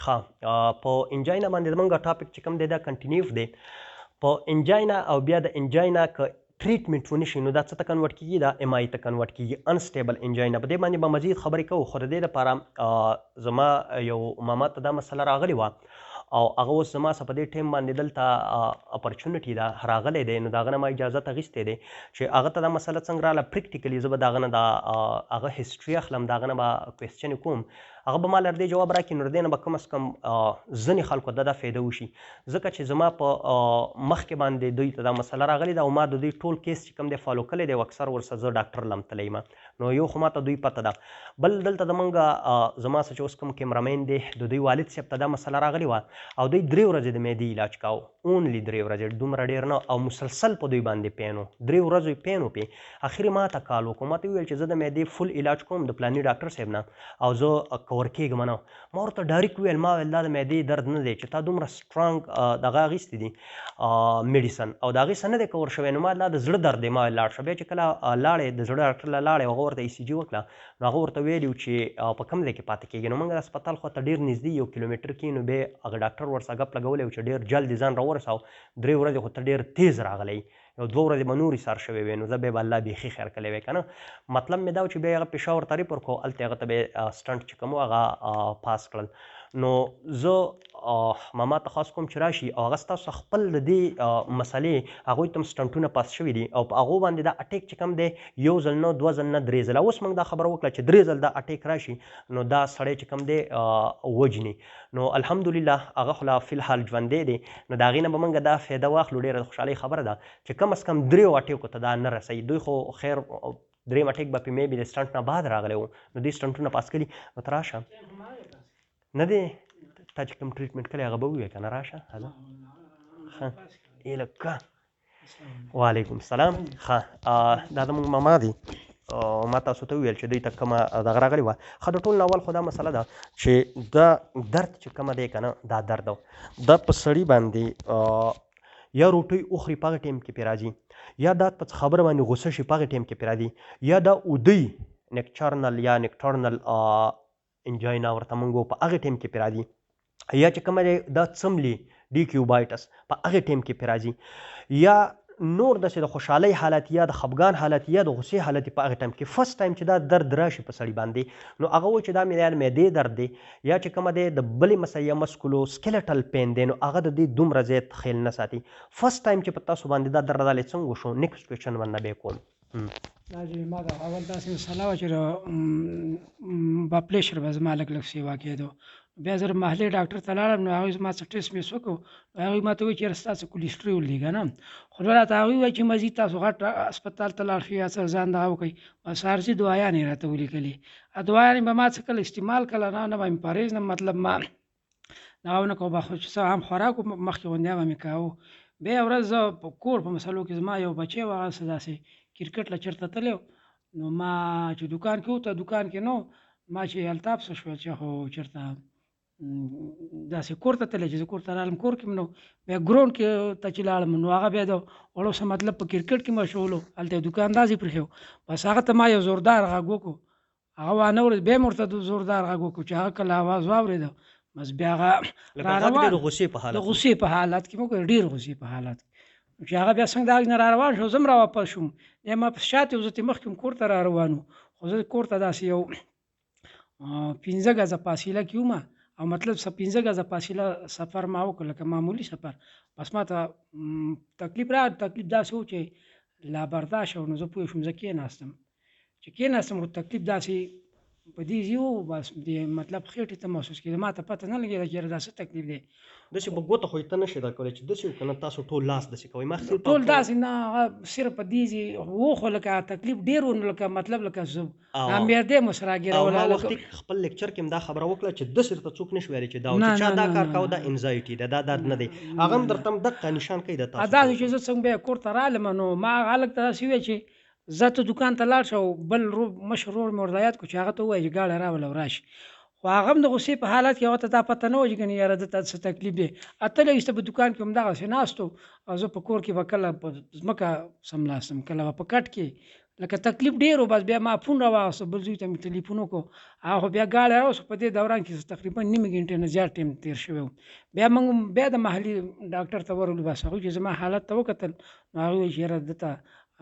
ښه په انجاینا باندې زمونږ ټاپک چې کوم دی دا کنټینیو دی په انجاینا او بیا د انجاینا که ټریټمنټ ونشي نو دا څه ته کنورټ کیږي دا ایم آی ته کنورټ کیږي انسټیبل انجاینا. په دې باندې به مزید خبرې کوو خو د دې لپاره زما یو ماما ته دا مسله راغلې وه او هغه اوس زما څخه په دې ټایم باندې دلته اپرچونټي ده راغلی دی نو د هغه نه ما اجازت اخیستی دی چې هغه ته دا مسله څنګه راغله پریکټیکلي زه به د هغه نه دا هغه هسټري اخلم د هغه نه به کوېسچن کوم هغه به ما له دې جواب راکړي نو د دې نه به کم از کم ځینې خلکو ته دا فایده وشي ځکه چې زما په مخکې باندې دوی ته دا مسله راغلې ده او ما د دوی ټول کیس چې کوم دی فالو کړی دی او اکثر ورسره زه ډاکټر لم تللی یم نو یو خو ماته دوی پته ده بل دلته زمونږ زما څه چې اوس کوم کیمرامین دی د دوی والد صاحب ته دا مسله راغلې وه او دوی 3 ورځې د معدې علاج کاوه اونلی 3 ورځې دومره ډېر نه او مسلسل په دوی باندې پین و 3 ورځې پین و پې اخر ما ته کال وکړو ما ته وویل چې زه د معدې فل علاج کوم د پلاني ډاکټر صاحب نه او زه کور کېږم نه ما ورته ډایرکټ وویل ما ویل دا د معدې درد نه دی چې تا دومره سټرانګ دغه اخیستي دي میډیسن او د هغې څه نه دی کور شوی نو ما لا د زړه درد دی ما ویل لاړ شه بیا چې کله لاړې د زړه ډاکټر له لاړې هغه ورته ای سی جي وکړه نو هغه ورته ویلي چې په کوم ځای کې پاتې کېږي نو موږ د هسپتال خوا ته ډېر نږدې 1 کیلومتر کې نو بیا هغه ډاکټر ورسره ګپ لګولی و چې ډېر جلد ځان راورساو 3 ورځې خو ته ډېر تیز راغلی یو 2 ورځې به نورې سر شوې وې نو زه بیا به الله بیخي خیر کړی وی که نه مطلب مې دا و چې بیا هغه پېښور ته ریپور کړو هلته هغه ته بیا سټنټ چې کوم و هغه پاس کړل نو زه ماما ته خاص کوم چې راشي او هغه ستاسو خپل د دې مسلې هغوی ته هم سټنټونه پاس شوي دي او په هغو باندې دا اټیک چې کوم دی 1 ځل نه 2 ځل نه 3 ځله اوس موږ دا خبره وکړه چې 3 ځل دا اټیک راشي نو دا سړی چې کوم دی وجني نو الحمدلله هغه خو لا فی الحال ژوندی دی نو د هغې نه به موږ دا فایده واخلو ډېره خوشحالۍ خبره ده چې کم از کم 3 اټیکو ته دا نه رسوي دوی خو خیر 3 اټیک به پې مې بي د سټنټ نه بعد راغلی و نو دوی سټنټونه پاس کړي نو ته راشه نه دی تا چې کوم ټریټمنټ کړی هغه به ووایې که نه راشه ښه لکه وعلیکم السلام ښه دا زموږ ماما دی ما تاسو ته وویل چې دوی ته کومه دغه راغلې وه ښه د ټول نه اول خو دا مسله ده چې دا درد چې کومه دی که نه دا درد دا په سړي باندې یا روټۍ وخوري په هغه ټایم کې پرې راځي یا دا په خبره باندې غوسه شي په هغه ټایم کې پرې راځي یا دا اودی نیکچرنل یا نیکټرنل انجاینا ورته موږ په هغه ټایم کې پرې راځي یا چې کومه دی دا څملي ډي کیوبایټس په هغې ټایم کې پرې راځي یا نور داسې د خوشحالۍ حالت یا د خفګان حالت یا د غصې حالت په هغه ټایم کې فرست ټایم چې دا درد راشي په سړي باندې نو هغه وایي چې دا مې د معدې درد دی یا چې کومه دی د بلې مسئلې یا مسکولو سکیلټل پین دی نو هغه د دې دومره زیات خیل نه ساتي فرست ټایم چې په تاسو باندې دا درد راغلی څنګه وشو نیکسټ کوېشن ورنه بیا کوم دا چې ما د اول داسې مسله وه چې با پلیشر به زما لږ لږ سیوا کېدو بیا زه محلي ډاکټر ته لاړم نو هغوی زما څه ټېسټ میس وکړو هغوی ما ته وویل چې یاره ستاسو کولیسټرول دی که نه خو راته هغوی وایي چې مزید تاسو غټ هسپتال ته لاړ شئ یا څه ځان دغه وکړئ بس عارضي دعاګانې یې راته ولیکلې دعاګانې به ما څه کله استعمال کله نه به مې پرهیز نه مطلب ما دغه ونه کوم خو چې څه عام خوراک و مخکې غوندې به مې کاوه بیا ورځ زه په کور په مسلو کې زما یو بچی و هغه څه داسې کرکټ له چېرته تللی نو ما چې دوکان کې وته دوکان کې نو ما چې الطاف څه شول چې خو چېرته داسې کور ته تللی چې زه کور ته رالم کور کې نو بیا ګراونډ کې ته چې لاړم نو هغه بیا د وړو څه مطلب په کرکټ کې مشغول و هلته یې دوکان داسې پرېښی و بس هغه ته ما یو زوردار غږ وکړو هغه وانه ورېد بیا مې ورته زوردار غږ وکړو چې هغه کله اواز واورېده بس بیا هغه را روان د غصې په حالت کې مو ډېر غصې په حالت چې هغه بیا څنګه د هغې نه را روان شو زه هم را واپس شوم بیا ما په شاته یو زه ترې مخکې کور ته را روان وو خو زه کور ته داسې یو 15 ګزه فاصله کې وم او مطلب 15 ګزه فاصله سفر ما وکړ لکه معمولي سفر بس ما ته تکلیف داسې و چې لا برداشت و نو زه پوه شوم زه کېناستم چې کېناستم خو تکلیف داسې په دې ځای و بس د مطلب خېټې ته محسوس کېده ما ته پته نه لګېده چې یاره دا څه تکلیف دی داسې په ګوته خو یې ته نشې دا کولی چې داسې وکړه تاسو ټول لاس داسې کوئ مخکې ټول داسې نه هغه صرف په دې ځای و خو لکه تکلیف ډېر و نو لکه مطلب لکه معدې مو سره راګېروله او وختي خپل لیکچر کې هم دا خبره وکړه چې داسې درته څوک نشي ویلی چې دا چې چا دا کار کوه دا انزایټي ده دا درد نه دی هغه هم درته هم دقه نشان کوي د تاسو داسې چې زه څنګه بیا کور ته رالم نو ما هغه هلک ته داسې وویل چې زه ته دوکان ته لاړ شه بل مشر ورور مې ورته یاد کړو چې هغه ته ووایه چې ګاډی راوله او راشي خو هغه هم د غصې په حالت کې هغه ته دا پته نه وه چې ګنې یاره دته څه تکلیف دی اتلې ایسته په دوکان کې همدغسې ناست و او زه په کور کې به کله په ځمکه سملاستم کله به په کټ کې لکه تکلیف ډېر و بس بیا ما فون راواغسته بل زوی ته مې ټلیفون وکړو هغه خو بیا ګاډی راوسته په دې دوران کې تقریبا نیمه ګنټې نه زیات ټایم تېر شوی و بیا موږ بیا د محلي ډاکټر ته ورغلو بس هغوی چې زما حالت ته وکتل نو هغوی ویل چې یاره ده ته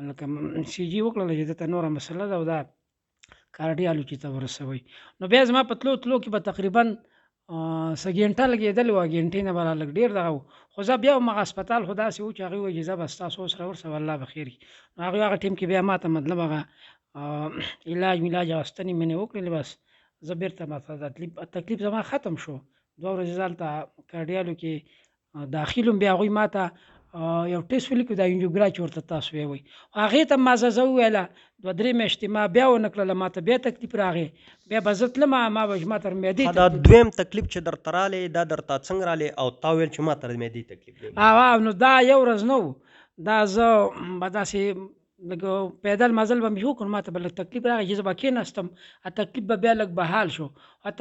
لکه سی جي وکړله چې ده ته نوره مسله ده او دا کارډیالوجي ته ورسوئ نو بیا زما په تلو کې به تقریبا څه ګنټه لګېدلې وه ګنټې نه به را لږ ډېر دغه و خو زه بیا همغه هسپتال خو داسې و چې هغوی وایي چې زه به ستاسو سره ورسوه الله به خیر کړي نو هغوی هغه ټیم کې بیا ما ته مطلب هغه علاج میلاج اخیستنې مې وکړلې بس زه بېرته ماته تکلیف زما ختم شو 2 ورځې زه هلته کارډیالو کې داخل وم بیا هغوی ما ته یو ټیسټ ولیکو دا انجیوګرا چې ورته تاسو وایئ هغې ته ما زه وویله 2-3 میاشتې ما بیا ونه کړله ما ته بیا تکلیف راغی بیا به زه تلمه ما به ما تر معدې دا دویم تکلیف چې درته رالی دا درته څنګه رالی او تا ویل چې ما تر معدې تکلیف دی نو دا یو ورځ نه و دا زه به داسې لږ پیدل مزل به مې وکړ ما ته به لږ تکلیف راغی چې زه به کېناستم تکلیف به بیا لږ بحال شو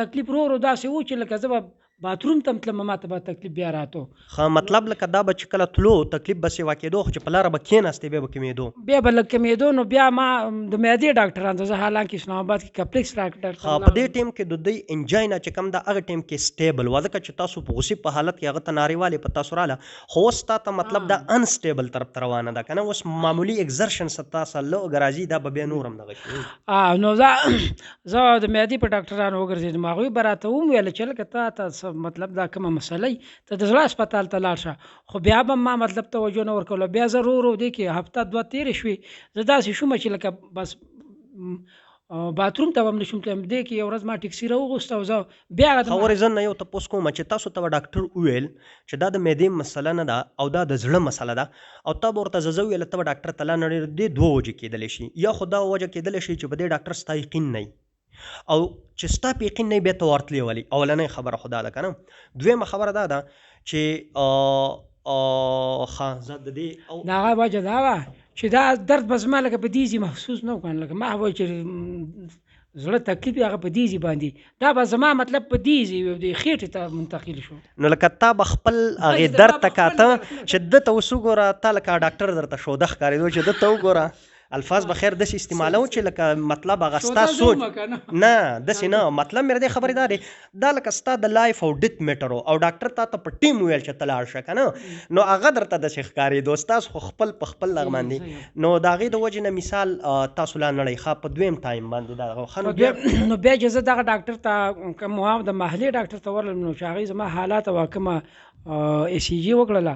تکلیف ورو داسې و چې لکه زه به باتروم ته م تلم ما ته به تکلیف بیا راته ښه مطلب لکه دا به چې کله تلو تکلیف به سیوا کېدو خو چې په لاره به کېناستې بیا به کمېدو بیا به لږ کمېدو نو بیا ما د معدې ډاکټران ته زه حالانکې اسلام آباد کې کمپلیکس ډاکټر په دې ټیم کې د دوی انجاینا چې کوم دا هغه ټیم کې سټیبل و ځکه چې تاسو په غصې په حالت کې هغه ته نارې والې په تاسو راله خو اوس تا ته مطلب دا انسټیبل طرف ته روانه ده که نه اوس معمولي اکزرشن تاسو لږ راځي دا به بیا نور هم دغه شي نو زه د معدې په ډاکټرانو وګرځېدم هغوی به راته وویل چې لکه تا ته مطلب دا کومه مسله ته د زړه هسپتال ته لاړ شه خو بیا به ما مطلب توجه نه ورکوله بیا زه ورو دې کې هفته 2 تېرې شوې زه داسې شومه چې لکه بس باتروم ته به هم نشم تللی دې کې یو ورځ ما ټکسي راوغوسته او زه بیا خبرې زه نه یو تپوس کوم چې تاسو ته به ډاکټر وویل چې دا د معدې مسله نه ده او دا د زړه مسله ده او تا به ورته زه ویله ته به ډاکټر ته لاړ نه دې 2 وجې کېدلی شي یا خو دا وجه کېدلی شي چې په دې ډاکټر ستا یقین نه او چې ستا په یقین نه بیا ته ورتلې ولې اولنۍ خبره خو دا ده که نه دویمه خبره دا ده چې ښه زه د دې د هغه وجه دا وه چې دا درد به زما لکه په دې ځای محسوس نه و که نه لکه ما وایي چې زړه تکلیف یې هغه په دې ځای باندې دا به زما مطلب په دې ځای د خېټې ته منتقل شو نو لکه تا به خپل هغې درد ته کاته چې ده ته اوس وګوره تا لکه ډاکټر درته شوده ښکارېدو چې ده ته وګوره الفاظ به خیر داسې استعمالو چې لکه مطلب هغه ستا سوچ نه داسې نه مطلب مې د دې خبرې دا دی دا لکه ستا د لایف او ډیت میټر او ډاکټر تا ته په ټیم ویل چې ته لاړ شه که نه نو هغه درته داسې ښکارېدو ستاسو خو خپل په خپل دغه باندې نو د هغې د وجې نه مثال تاسو لا نړۍ ښه په دویم ټایم باندې دا نو بیا چې زه دغه ډاکټر ته کوم د محلي ډاکټر ته ورغلم نو چې هغې زما حالات او کومه ای سی جي وکړله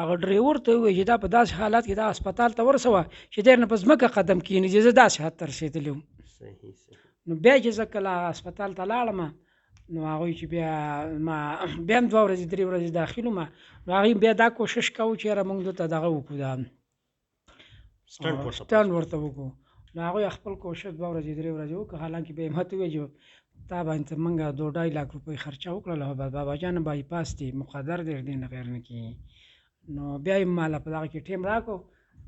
هغه ډریور ته ووایي چې دا په داسې حالات کې دا هسپتال ته ورسوه چې دی نه په ځمکه قدم کښېني چې زه داسې حد ته رسېدلی وم نو بیا چې زه کله هسپتال ته لاړم نو هغوی چې بیا ما بیا هم 2 ورځې 3 ورځې داخل وم نو هغوی بیا دا کوشش کوو چې یاره موږ دلته دغه وکړو دا سټنډ ورته وکړو نو هغوی خپل کوشش 2 ورځې 3 ورځې وکړه حالانکې بیا یې ماته وویل چې تا باندې موږ 2.5 لاک روپۍ خرچه وکړله بابا جان بایپاس دی مقدر دی دې نه غیر نه کېږي نو بیا یې ماله په دغه کې ټیم راکړو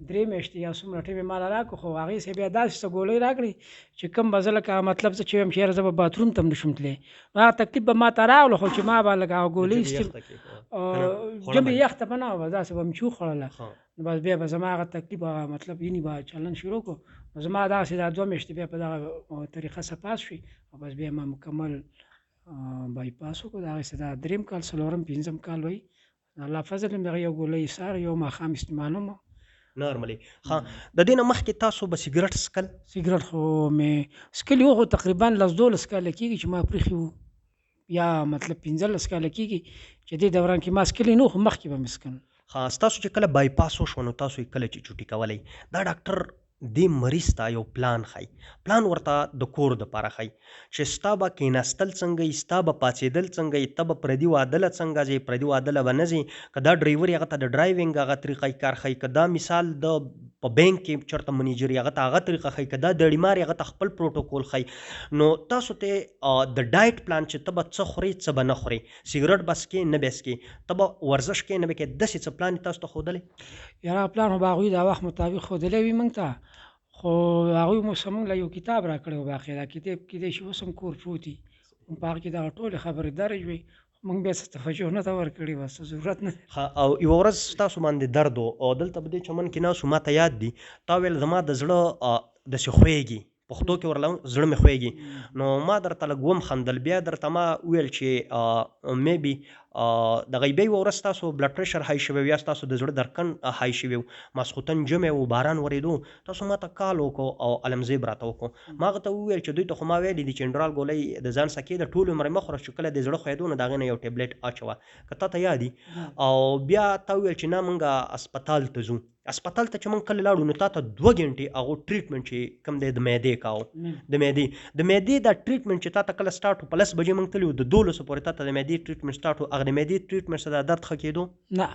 3 میاشتې یا څومره ټیم یې ماله راکړو خو هغې سې بیا داسې څه ګولۍ راکړې چې کوم به زه لکه مطلب زه چې ویم چې یاره زه به باتروم ته هم نشم تللی نو هغه تکلیف به ما ته راغلو خو چې ما به لکه هغه ګولۍ ژبې یخته به نه وه داسې به مې چې وخوړله نو بس بیا به زما هغه تکلیف هغه مطلب یعنې به چلن شروع کړو نو زما داسې دا 2 میاشتې بیا په دغه طریقه څه پاس شوي او بس بیا ما مکمل بایپاس وکړو د هغې څه دا 3 کال 4م 5م کال وایي الله فضل هم دغه یو ګولۍ سهار یو ماښام استعمالوم نارملی ښه د دې نه مخکې تاسو به سګرټ څکل سګرټ خو مې څکلي وو خو تقریبا 10-12 کاله کېږي چې ما پرېښي وو یا مطلب 15 کاله کېږي چې دې دوران کې ما څکلي نه وو خو مخکې به مې څکل ښه ستاسو چې کله بایپاس وشو نو تاسو یې کله چې چوټي کولی دا ډاکټر دې مریض ته یو پلان ښایي پلان ورته د کور دپاره ښایي چې ستا به کېناستل څنګه وي ستا به پاڅېدل څنګه وي ته به پردي واده له څنګه ځې پردي واده له به نه ځې که دا ډرایور هغه ته د ډرایوینګ هغه طریقه کار ښایي که دا مثال د په بینک کې چېرته منیجر هغه ته هغه طریقه ښایي که دا د ډیمار هغه ته خپل پروټوکول ښایي نو تاسو ته د ډایټ پلان چې ته به څه خورې څه به نه خورې سګرټ به څکې نه به څکې ته به ورزش کې نه به کې داسې څه پلان تاسو ته ښودلی یاره پلان خو به هغوی د وخت مطابق ښودلی وي موږ ته خو هغوی مو موږ له یو کتاب راکړی و باقي دا کتاب کیدای شي اوس هم کور پروت وي په هغه کې دغه ټولې خبرې درج وي موږ بیا څه توجه نه ته ورکړې بس ضرورت نه او یوه ورځ ستاسو باندې درد و او دلته په دې چمن کې ناست ما ته یاد دي تا ویل زما د زړه داسې خوږي پښتو کې ورله زړه مې خوږي. نو ما درته لږ وخندل، بیا درته ما وویل چې میبي دغه یوه ورځ ستاسو بلډ پریشر های شوی یا ستاسو د زړه درکن های شوی و، ماسخوتن جمع و، باران ورېدو، تاسو ماته کال وکړو او علمزیب راته وکړو. ما هغه ته وویل چې دوی ته خو ما ویلي دي چې انډرال ګولۍ د ځان سکې د ټول عمر مه خوره، چې کله د زړه خوېدو نو د هغې نه یو ټیبلیټ اچوه، که تا ته یاد دي. او بیا تا وویل چې نه موږ اسپتال ته ځو. اسپتال ته چې موږ کله لاړو نو تا ته 2 غنټې هغو ټریټمنټ چې کوم دی د معدې کاوه، د معدې دا ټریټمنټ چې تا ته کله سټارټ و په 10 بجې موږ تللي وو، د 12 پورې تا ته د معدې ټریټمنټ سټارټ و. هغه د معدې ټریټمنټ سره د درد ښه کېدو نه.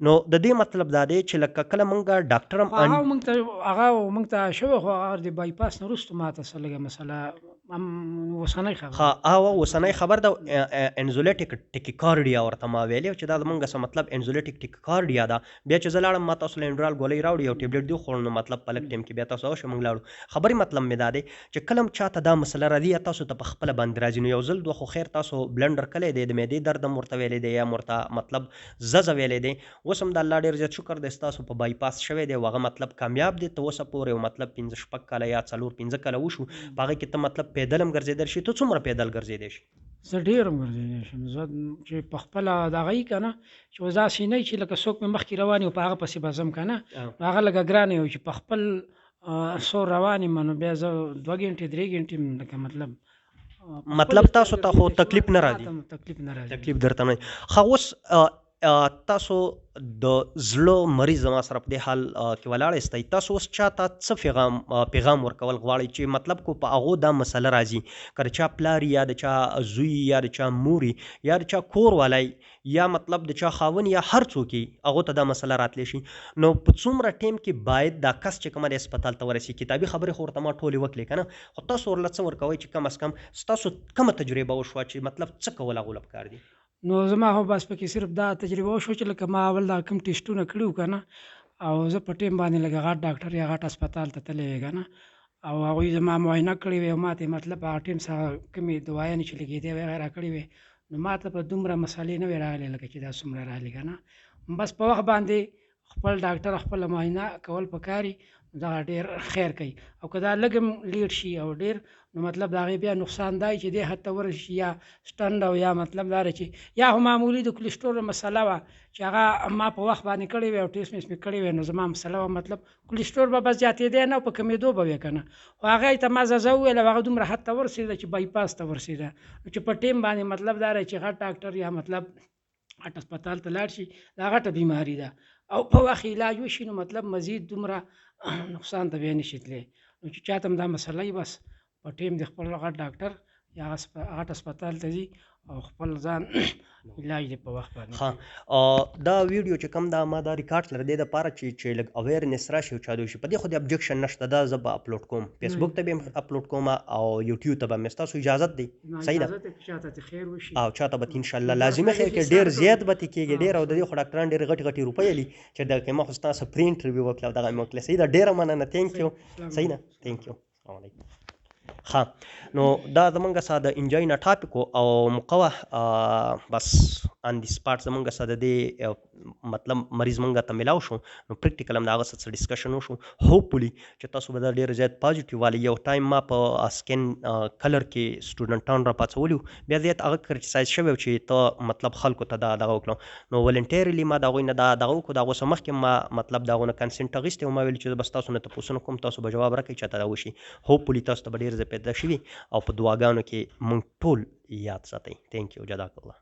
نو د دې مطلب دا دی چې لکه کله موږ ډاکټر هغه موږ ته شوی، خو هغه د بایپاس نه وروسته ما ته څه لږه مسله اوسنۍ خبره اوسنۍ خبر ده. انزولیټیک ټیکیکارډیا ورته ما ویلې چې دا زمونږ څه مطلب انزولیټیک ټیکیکارډیا ده. بیا چې زه لاړم ما تاسو له انډرال ګولۍ راوړې یو ټیبلیټ دی وخوړل، نو مطلب په لږ ټایم کې بیا تاسو اوشه موږ لاړو. خبرې مطلب مې دا دی چې کله چاته دا مسله راځي یا تاسو ته په خپله باندې راځي، نو یو ځل دوه خو خیر تاسو بلنډر کلی دی، د معدې درد هم ورته ویلی دی یا ورته مطلب ززه ویلی دی. اوس هم د الله ډېر زیات شکر دی ستاسو په بایپاس شوی دی، هغه مطلب کامیاب دی. ته اوسه پورې مطلب 15 کاله یا 4-5 کاله وشو، په هغې کې ته مطلب پیدل هم ګرځېدل شي. ته څومره پیدل ګرځېدی شي؟ زه ډېر هم ګرځېدی شم. زه چې په خپله دغه یي که نه چې اوس داسې نه چې لکه څوک مې مخکې روان وي په هغه پسې به ځم که نه، نو هغه لږه ګرانه وي چې په خپل سور روان یم، نو بیا زه 2 غنټې 3 غنټې لکه مطلب تاسو ته خو تکلیف نه راځي؟ تکلیف نه راځي، تکلیف درته نه. ښه اوس تاسو د زړه مریض زما سره په دې حال کې ولاړ یاستئ، تاسو اوس چاته څه پیغام ورکول غواړئ چې مطلب کو په هغو دا مسله راځي، که د چا پلار یا د چا زوی یا د چا موري یا د چا کور والی یا مطلب د چا خاون یا هر څوک هغو ته دا مسله راتلی شي، نو په څومره ټایم کې باید دا کس چې کومه د اسپتال ته ورسي؟ کتابي خبرې خو ورته ما ټولې وکړې که نه، خو تاسو ورله څه ورکوئ چې کم از کم ستاسو کومه تجربه وشوه چې مطلب څه کول هغو له پکار دي؟ نو زما خو بس پکې صرف دا تجربه وشوه چې لکه ما اول دا کوم ټیسټونه کړي وو که نه، او زه په ټایم باندې لکه غټ ډاکټر یا غټ اسپتال ته تللی وې که نه، او هغوی زما معاینه کړې وې او ما ته مطلب هغه ټایم څخه کومې دوايانې چې لګېدې وې هغه راکړې وې، نو ما ته په دومره مسالې نه وې راغلې لکه چې دا څومره راغلي که نه. بس په وخت باندې خپل ډاکټر خپله معاینه کول پکار وي، دغه ډېر خیر کوي. او که دا لږ هم لیټ شي او ډېر، نو مطلب د هغې بیا نقصان دا چې دې حد ته ورسي یا سټنډ او یا مطلب دا چې یا خو معمولي د کولیسټرول مسله وه چې هغه ما په وخت باندې کړې وې او ټیسټ میس مې کړې وې، نو زما مسله وه مطلب کولیسټرول به بس زیاتېدی نه او په کمېدو به وې که نه، خو هغې ته ما زه وویل هغه دومره حد ته ورسېده چې بایپاس ته ورسېده، نو چې په ټایم باندې مطلب دا چې غټ ډاکټر یا مطلب غټ اسپتال ته لاړ شي دا غټه بیماري ده او په وخت علاج وشي، نو مطلب مزید دومره نقصان ته بیا نشي تللی. نو چې چاته هم دا مسله وي بس په ټایم د خپل غټ ډاکټر یا غټ اسپتال ته ځي او خپل ځان علاج دی په وخت باندې. ښه دا ویډیو چې کوم دا ما دا ریکارډ کړی دې دپاره چې لږ اویرنس راشي او چا شي، په دې خو د ابجکشن نشته، دا زه به اپلوډ کوم، فیسبوک ته به یې اپلوډ کوم او یوټیوب ته به مې ستاسو اجازت دی؟ صحیح ده، چاته خیر وشي او چاته به انشاءالله لازمي خیر کې ډېر زیات به کېږي ډېر، او د دې خو ډاکټران ډېر غټې غټې روپۍ لي چې دغه ما خو ستاسو پرې انټرویو وکړه او دغه مې وکړله. صحیح ده، ډېره مننه، تھینک یو. صحیح ده، تھینک یو، السلام علیکم. ښه نو دا زمونږ سره د انجاینا ټاپک او موقع بس آن دی سپاټ زمونږ سره د دې مطلب مریض مونږ ته میلاو شو، نو پریکټیکل هم د هغه څه ډسکشن وشو. هوپفولي چې تاسو به دا ډېر زیات پازیټیو والي. یو ټایم ما په سکین کلر کې سټوډنټان را پاڅولي، بیا زیات هغه کرټیسایز شوی چې ته مطلب خلکو ته دا دغه وکړو، نو ولنټیرلی ما د هغوی نه دا دغه وکړو، د هغو څه مخکې ما مطلب د هغو نه کنسنټ اخیستی او ما ویلي چې زه بس تاسو نه تپوسونه کوم، تاسو به جواب راکړئ چاته دا وشي. هوپفولي تاسو ته به ډېر زه پیدا شوي او په دعاګانو کې مونږ ټول یاد ساتئ. تھینک یو، جزاک الله.